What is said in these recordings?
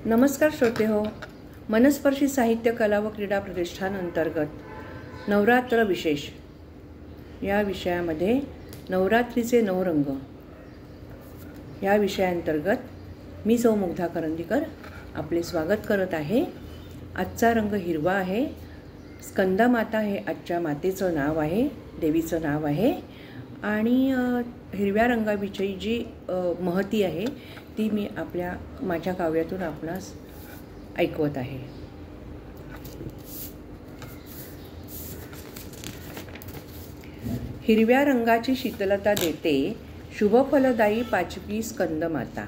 नमस्कार श्रोते हो, मनस्पर्शी साहित्य कला व क्रीडा प्रतिष्ठान अंतर्गत नवरात्र विशेष या विषयामध्ये नवरात्रीचे 9 रंग या विषयांतर्गत मी सौ मुग्धा करंदीकर आपले स्वागत करत आहे। आजचा रंग हिरवा आहे। स्कंदा माता हे आजच्या मातेचं नाव आहे, देवीचं नाव आहे आणि हिरव्या रंगाविषयी जी महती आहे ती मी माझ्या काव्यातून आपणास ऐकवत आहे। हिरव्या रंगाची शीतलता देते शुभफलदायी 5वी स्कंदमाता।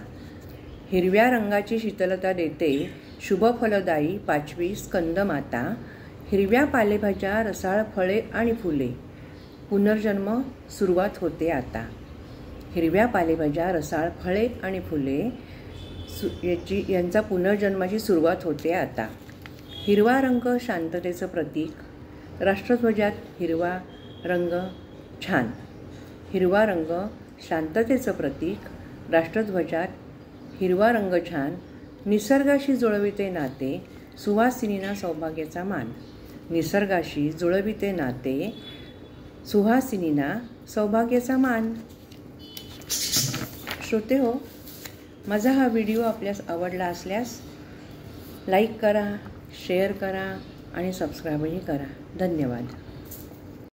हिरव्या रंगाची शीतलता देते शुभफलदायी 5वी स्कंदमाता। हिरव्या पालेभाज्या, रसाळ फळे आणि फुले, पुनर्जन्म सुरुवात होते आता। हिरव्या पालेभाज्या, रसाळ फळे आणि फुले यांचा पुनर्जन्माची सुरुवात होते आता। हिरवा रंग शांततेचं प्रतीक, राष्ट्रध्वजात हिरवा रंग छान। हिरवा रंग शांततेचं प्रतीक, राष्ट्रध्वजात हिरवा रंग छान। निसर्गाशी जुळविते नाते, सुहासिनीना सौभाग्याचा मान। निसर्गाशी जुळविते नाते, सुहासिनीना सौभाग्याचा मान। श्रोते हो, माझा हा व्हिडिओ आपल्यास आवडला असल्यास लाईक करा, शेअर करा आणि सबस्क्राईबही करा। धन्यवाद।